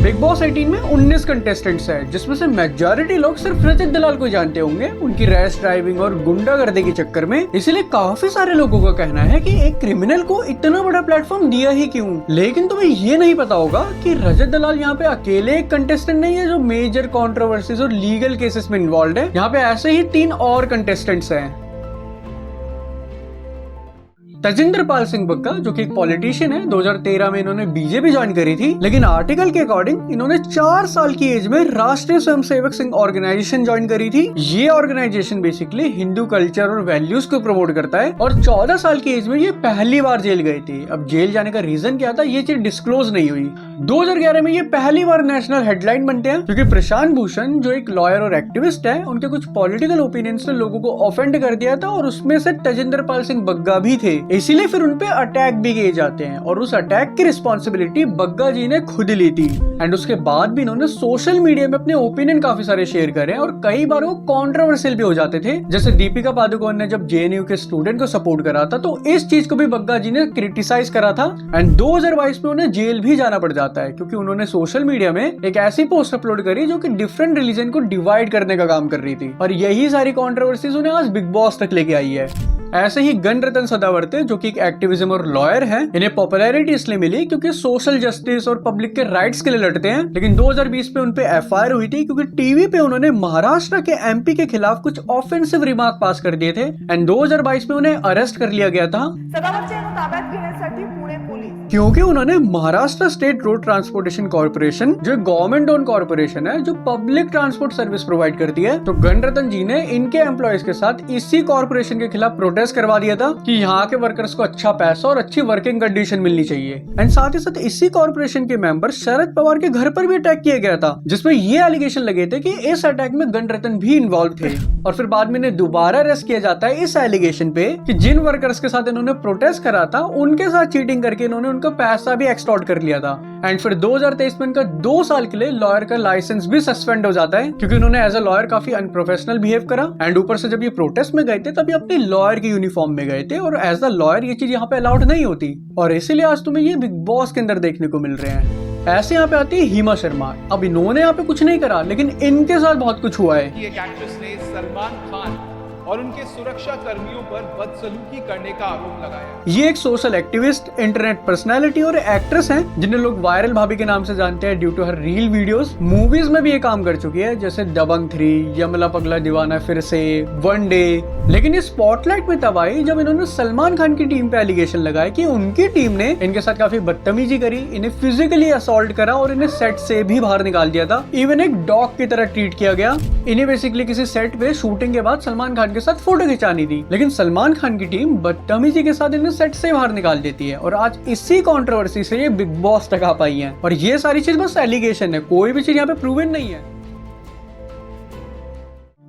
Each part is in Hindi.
बिग बॉस 18 में 19 कंटेस्टेंट्स हैं, जिसमें से मेजॉरिटी लोग सिर्फ रजत दलाल को जानते होंगे उनकी रैश ड्राइविंग और गुंडागर्दी के चक्कर में। इसीलिए काफी सारे लोगों का कहना है कि एक क्रिमिनल को इतना बड़ा प्लेटफॉर्म दिया ही क्यों। लेकिन तुम्हें ये नहीं पता होगा कि रजत दलाल यहाँ पे अकेले एक कंटेस्टेंट नहीं है जो मेजर कंट्रोवर्सीज और लीगल केसेस में इन्वॉल्व है। यहाँ पे ऐसे ही 3 और कंटेस्टेंट्स हैं। तजिंदर पाल सिंह बग्गा, जो कि एक पॉलिटिशियन है, 2013 में इन्होंने बीजेपी ज्वाइन करी थी, लेकिन आर्टिकल के अकॉर्डिंग इन्होंने 4 साल की एज में राष्ट्रीय स्वयंसेवक संघ ऑर्गेनाइजेशन ज्वाइन करी थी। ये ऑर्गेनाइजेशन बेसिकली हिंदू कल्चर और वैल्यूज को प्रमोट करता है और 14 साल की एज में ये पहली बार जेल गए थे। अब जेल जाने का रीजन क्या था ये चीज डिस्क्लोज नहीं हुई। 2011 में ये पहली बार नेशनल हेडलाइन बनते हैं क्योंकि प्रशांत भूषण, जो एक लॉयर और एक्टिविस्ट है, उनके कुछ पॉलिटिकल ओपिनियंस ने लोगों को ऑफेंड कर दिया था और उसमें से तजिंदर पाल सिंह बग्गा भी थे। इसीलिए फिर उनपे अटैक भी किए जाते हैं और उस अटैक की रिस्पॉन्सिबिलिटी बग्गा जी ने खुद ली थी। एंड उसके बाद भी इन्होंने सोशल मीडिया में अपने ओपिनियन काफी सारे शेयर करे और कई बार वो कंट्रोवर्शियल भी हो जाते थे। जैसे दीपिका पादुकोण ने जब जेएनयू के स्टूडेंट को सपोर्ट करा था तो इस चीज को भी बग्गा जी ने क्रिटिसाइज करा था। एंड 2022 में उन्हें जेल भी जाना पड़ जाता है क्योंकि उन्होंने सोशल मीडिया में एक ऐसी पोस्ट अपलोड करी जो कि डिफरेंट रिलीजन को डिवाइड करने का काम कर रही थी और यही सारी कंट्रोवर्सीज उन्हें आज बिग बॉस तक लेके आई है। ऐसे ही गणरतन सदावर्ते, जो कि एक एक्टिविज्म और लॉयर हैं, इन्हें पॉपुलैरिटी इसलिए मिली क्योंकि सोशल जस्टिस और पब्लिक के राइट्स के लिए लड़ते हैं। लेकिन 2020 में उनपे एफआईआर हुई थी क्योंकि टीवी पे उन्होंने महाराष्ट्र के एमपी के खिलाफ कुछ ऑफेंसिव रिमार्क पास कर दिए थे एंड 2022 में उन्हें अरेस्ट कर लिया गया था क्योंकि उन्होंने Maharashtra state road transportation corporation, जो गवर्नमेंट ओन कॉर्पोरेशन है, जो पब्लिक ट्रांसपोर्ट सर्विस प्रोवाइड करती है, तो गणरतन जी ने इनके एम्प्लॉयज के साथ इसी कॉर्पोरेशन के खिलाफ प्रोटेस्ट करवा दिया था कि यहाँ के वर्कर्स को अच्छा पैसा और अच्छी वर्किंग कंडीशन मिलनी चाहिए। एंड साथ ही साथ इसी कॉर्पोरेशन के मेंबर शरद पवार के घर पर भी अटैक किया गया था, जिसमें ये एलिगेशन लगे थे कि इस अटैक में गणरतन भी इन्वॉल्व थे। और फिर बाद में इन्हें दोबारा अरेस्ट किया जाता है इस एलिगेशन पे कि जिन वर्कर्स के साथ इन्होंने प्रोटेस्ट करा था उनके साथ चीटिंग करके इन्होंने उनका पैसा भी एक्सटॉर्ट कर लिया था। एंड फिर 2023 में इनका 2 साल के लिए लॉयर का लाइसेंस भी सस्पेंड हो जाता है क्योंकि उन्होंने एज अ लॉयर काफी अनप्रोफेशनल बिहेव करा। एंड ऊपर से जब ये प्रोटेस्ट में गए थे तब ये अपने लॉयर की यूनिफॉर्म में गए थे और एज अ लॉयर ये चीज यहाँ पे अलाउड नहीं होती और इसीलिए आज तुम्हें ये बिग बॉस के अंदर देखने को मिल रहे हैं। ऐसे यहाँ पे आती है हिमा शर्मा। अब इन्होंने यहाँ पे कुछ नहीं करा लेकिन इनके साथ बहुत कुछ हुआ है। एक एक्ट्रेस ने सलमान खान और उनके सुरक्षा कर्मियों पर बदसलूकी करने का आरोप लगाया। ये एक सोशल एक्टिविस्ट, इंटरनेट पर्सनालिटी और एक्ट्रेस हैं जिन्हें लोग वायरल भाभी के नाम से जानते हैं due to her reel videos. Movies में भी ये काम कर चुकी है जैसे दबंग 3, यमला पगला दीवाना फिर से, वन डे। लेकिन ये स्पॉटलाइट में तब आई जब इन्होंने सलमान खान की टीम पे एलिगेशन लगाया कि उनकी टीम ने इनके साथ काफी बदतमीजी करी, इन्हें फिजिकली असॉल्ट करा और इन्हें सेट से भी बाहर निकाल दिया था। इवन एक डॉग की तरह ट्रीट किया गया। इन्हें बेसिकली किसी सेट पे शूटिंग के बाद सलमान खान के साथ फोटो खिंचानी थी, लेकिन सलमान खान की टीम बदतमीजी के साथ इन्हें सेट से बाहर निकाल देती है और आज इसी कंट्रोवर्सी से ये बिग बॉस तक आ पाई है। और ये सारी चीज बस एलिगेशन है, कोई भी चीज यहाँ पे प्रूवन नहीं है।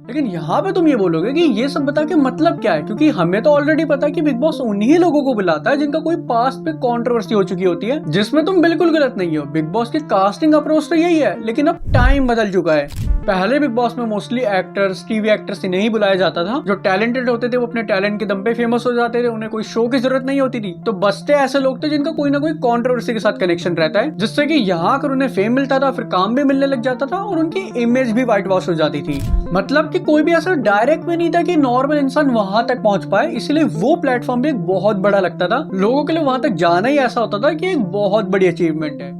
लेकिन यहाँ पे तुम ये बोलोगे कि ये सब बता के मतलब क्या है, क्योंकि हमें तो ऑलरेडी पता है कि बिग बॉस उन्हीं लोगों को बुलाता है जिनका कोई पास्ट पे कंट्रोवर्सी हो चुकी होती है, जिसमें तुम बिल्कुल गलत नहीं हो। बिग बॉस की कास्टिंग अप्रोच तो यही है, लेकिन अब टाइम बदल चुका है। पहले बिग बॉस में मोस्टली एक्टर्स, टीवी एक्टर्स इन्हें ही बुलाया जाता था। जो टैलेंटेड होते थे वो अपने टैलेंट के दम पे फेमस हो जाते थे, उन्हें कोई शो की जरूरत नहीं होती थी। तो बसते ऐसे लोग थे जिनका कोई ना कोई कंट्रोवर्सी के साथ कनेक्शन रहता है, जिससे कि यहाँ आकर उन्हें फेम मिलता था, फिर काम भी मिलने लग जाता था और उनकी इमेज भी व्हाइट वॉश हो जाती थी। मतलब कि कोई भी ऐसा डायरेक्ट में नहीं था कि नॉर्मल इंसान वहां तक पहुंच पाए, इसलिए वो प्लेटफॉर्म भी एक बहुत बड़ा लगता था। लोगों के लिए वहां तक जाना ही ऐसा होता था कि एक बहुत बड़ी अचीवमेंट है।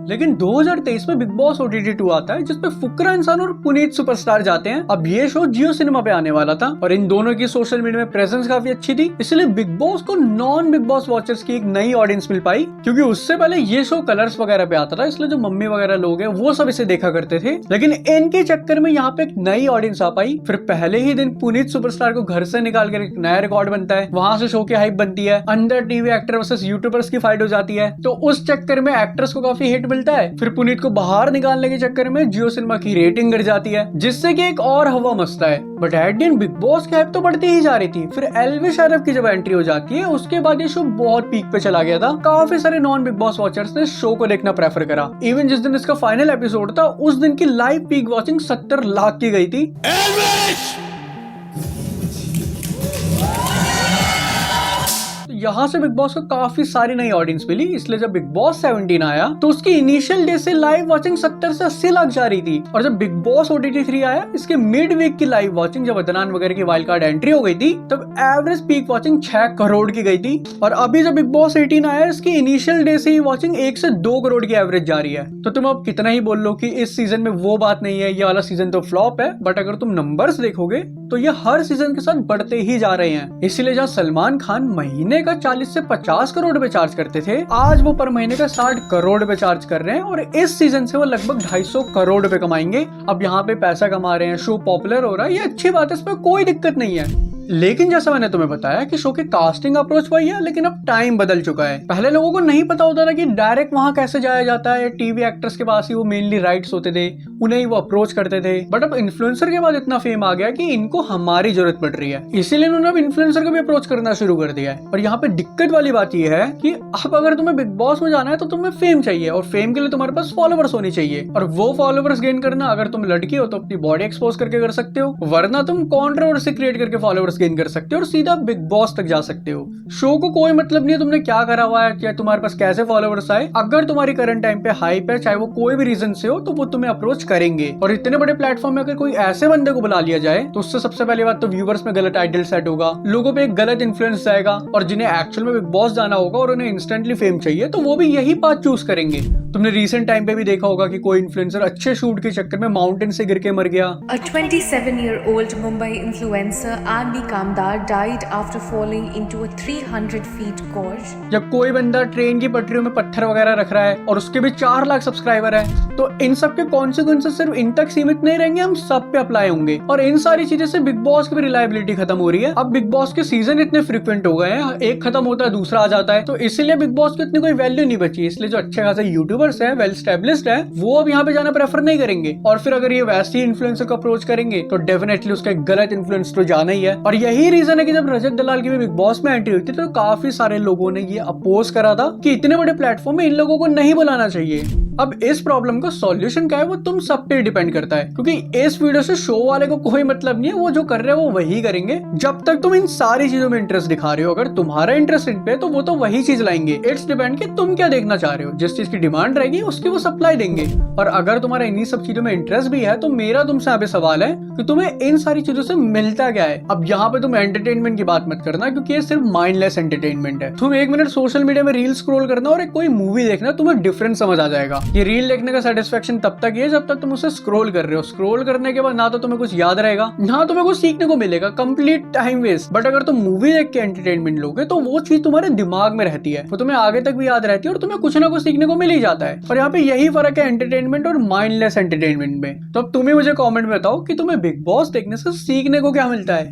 लेकिन 2023 में बिग बॉस OTT 2 आता है जिसपे फुकरा इंसान और पुनीत सुपरस्टार जाते हैं। अब ये शो जियो सिनेमा पे आने वाला था और इन दोनों की सोशल मीडिया में प्रेजेंस काफी अच्छी थी, इसलिए बिग बॉस को नॉन बिग बॉस वॉचर्स की एक नई ऑडियंस मिल पाई। क्योंकि उससे पहले ये शो कलर्स वगैरह पे आता था, इसलिए जो मम्मी वगैरह लोग हैं वो सब इसे देखा करते थे। लेकिन इनके चक्कर में यहाँ पे एक नई ऑडियंस आ पाई। फिर पहले ही दिन पुनीत सुपरस्टार को घर से निकाल कर एक नया रिकॉर्ड बनता है, वहां से शो की हाइप बनती है, अंदर टीवी एक्टर वर्सेस यूट्यूबर्स की फाइट हो जाती है। तो उस चक्कर में एक्ट्रेस को काफी हिट मिलता है। फिर पुनीत को बाहर निकालने के चक्कर में जियो सिनेमा की रेटिंग गिर जाती है, जिससे कि एक और हवा मचता है। But at the end big boss की हाइप तो बढ़ती ही जा रही थी। फिर एल्विश अरब की जब एंट्री हो जाती है उसके बाद ये शो बहुत पीक पे चला गया था। काफी सारे नॉन बिग बॉस वॉचर्स ने शो को देखना प्रेफर करा। इवन जिस दिन इसका फाइनल एपिसोड था उस दिन की लाइव पीक वॉचिंग 70 लाख की गई थी। यहाँ से बिग बॉस को काफी सारी नई ऑडियंस मिली, इसलिए जब बिग बॉस 17 आया तो उसकी इनिशियल डे से लाइव वॉचिंग 70 से 80 लाख जा रही थी। और जब बिग बॉस OTT 3 आया, इसके मिड वीक की लाइव वॉचिंग जब अदनान वगैरह की वाइल्ड कार्ड एंट्री हो गई थी, तब एवरेज पीक वॉचिंग 6 करोड़ की गई थी। और अभी जब बिग बॉस 18 आया, इसकी इनिशियल डे से ही वॉचिंग 1 से 2 करोड़ की एवरेज जा रही है। तो तुम अब कितना ही बोल लो कि इस सीजन में वो बात नहीं है, ये वाला सीजन तो फ्लॉप है, बट अगर तुम नंबर्स देखोगे तो ये हर सीजन के साथ बढ़ते ही जा रहे हैं। इसीलिए जहाँ सलमान खान महीने का 40 से 50 करोड़ रुपए चार्ज करते थे, आज वो पर महीने का 60 करोड़ रुपए चार्ज कर रहे हैं और इस सीजन से वो लगभग 250 करोड़ रुपए कमाएंगे। अब यहाँ पे पैसा कमा रहे हैं, शो पॉपुलर हो रहा है, ये अच्छी बात है, इसमें कोई दिक्कत नहीं है। लेकिन जैसा मैंने तुम्हें बताया कि शो के कास्टिंग अप्रोच वही है, लेकिन अब टाइम बदल चुका है। पहले लोगों को नहीं पता होता था कि डायरेक्ट वहां कैसे जाया जाता है, टीवी एक्टर्स के पास ही वो मेनली राइट्स होते थे, उन्हें ही वो अप्रोच करते थे। बट अब इन्फ्लुएंसर के बाद इतना फेम आ गया कि इनको हमारी जरूरत पड़ रही है, इसीलिए उन्होंने अब इन्फ्लुएंसर को भी अप्रोच करना शुरू कर दिया है। और यहाँ पे दिक्कत वाली बात यह है कि अब अगर तुम्हें बिग बॉस में जाना है तो तुम्हें फेम चाहिए, और फेम के लिए तुम्हारे पास फॉलोवर्स होनी चाहिए। और वो फॉलोवर्स गेन करना, अगर तुम लड़की हो तो अपनी बॉडी एक्सपोज करके कर सकते हो, वरना तुम कंट्रोवर्सी क्रिएट करके फॉलोवर्स गेन कर सकते हो और सीधा बिग बॉस तक जा सकते हो। शो को कोई मतलब नहीं है तुमने क्या करा हुआ है या तुम्हारे पास कैसे फॉलोवर्स आए। अगर तुम्हारी करंट टाइम पे हाइप है, चाहे वो कोई भी रीजन से हो, तो वो तुम्हें अप्रोच करेंगे। और इतने बड़े प्लेटफॉर्म में अगर कोई ऐसे बंदे को बुला लिया जाए तो उससे सबसे पहली बात तो व्यूवर्स में गलत आइडियल सेट होगा, लोगों पे एक गलत इन्फ्लुएंस जाएगा, और जिन्हें एक्चुअल में बिग बॉस जाना होगा और उन्हें इंस्टेंटली फेम चाहिए तो वो भी यही पाथ चूज करेंगे। तुमने रिसेंट टाइम पे भी देखा होगा कि कोई इन्फ्लुएंसर अच्छे शूट के चक्कर में माउंटेन से गिर के मर गया। A 27-year-old Mumbai influencer Andy Kamdar died after falling into a 300 feet gorge. जब कोई बंदा ट्रेन की पटरियों में पत्थर वगैरह रख रहा है और उसके भी 4 लाख सब्सक्राइबर है, तो इन सब के कॉन्सिक्वेंसेस सिर्फ इन तक सीमित नहीं रहेंगे, हम सब पे अप्लाई होंगे। और इन सारी चीजें से बिग बॉस की भी रिलायबिलिटी खत्म हो रही है। अब बिग बॉस के सीजन इतने फ्रिक्वेंट हो गए हैं, एक खत्म होता है दूसरा आ जाता है, तो इसीलिए बिग बॉस की इतनी कोई वैल्यू नहीं बची। इसलिए जो अच्छे खासे यूट्यूबर्स हैं, वेल स्टैब्लिश्ड हैं, वो अब यहाँ पे जाना प्रेफर नहीं करेंगे। और फिर अगर ये वैसे ही इन्फ्लुएंसर को अप्रोच करेंगे तो डेफिनेटली उसका एक गलत इन्फ्लुएंस तो जाना ही है। और यही रीजन है कि जब रजत दलाल की भी बिग बॉस में एंट्री हुई थी तो काफी सारे लोगों ने ये अपोज करा था कि इतने बड़े प्लेटफॉर्म में इन लोगों को नहीं बुलाना चाहिए। अब इस प्रॉब्लम का सॉल्यूशन क्या है वो तुम सब पे डिपेंड करता है, क्योंकि इस वीडियो से शो वाले को कोई मतलब नहीं है, वो जो कर रहे हैं वो वही करेंगे। जब तक तुम इन सारी चीजों में इंटरेस्ट दिखा रहे हो, अगर तुम्हारा इंटरेस्ट इन पे तो वो तो वही चीज लाएंगे। इट्स डिपेंड कि तुम क्या देखना चाह रहे हो, जिस चीज की डिमांड रहेगी उसकी वो सप्लाई देंगे। और अगर तुम्हारा इन्हीं सब चीजों में इंटरेस्ट भी है तो मेरा तुमसे यहाँ पे सवाल है कि तुम्हें इन सारी चीजों से मिलता क्या है। अब यहाँ पे तुम एंटरटेनमेंट की बात मत करना, क्योंकि ये सिर्फ माइंडलेस एंटरटेनमेंट है। तुम 1 मिनट सोशल मीडिया में रील स्क्रॉल करना और कोई मूवी देखना, तुम्हें डिफरेंस समझ आ जाएगा। ये रील देखने का सेटिस्फेक्शन तब तक है जब तक तुम उसे स्क्रॉल कर रहे हो। स्क्रॉल करने के बाद ना तो तुम्हें कुछ याद रहेगा, ना तुम्हें कुछ सीखने को मिलेगा, कंप्लीट टाइम वेस्ट। बट अगर तुम मूवी देख के एंटरटेनमेंट लोगे तो वो चीज तुम्हारे दिमाग में रहती है, वो तुम्हें आगे तक भी याद रहती है और तुम्हें कुछ ना कुछ सीखने को मिल ही जाता है। और यहाँ पे यही फर्क है एंटरटेनमेंट और माइंडलेस एंटरटेनमेंट में। तो अब तुम ही मुझे कमेंट में बताओ कि तुम्हें बिग बॉस देखने से सीखने को क्या मिलता है।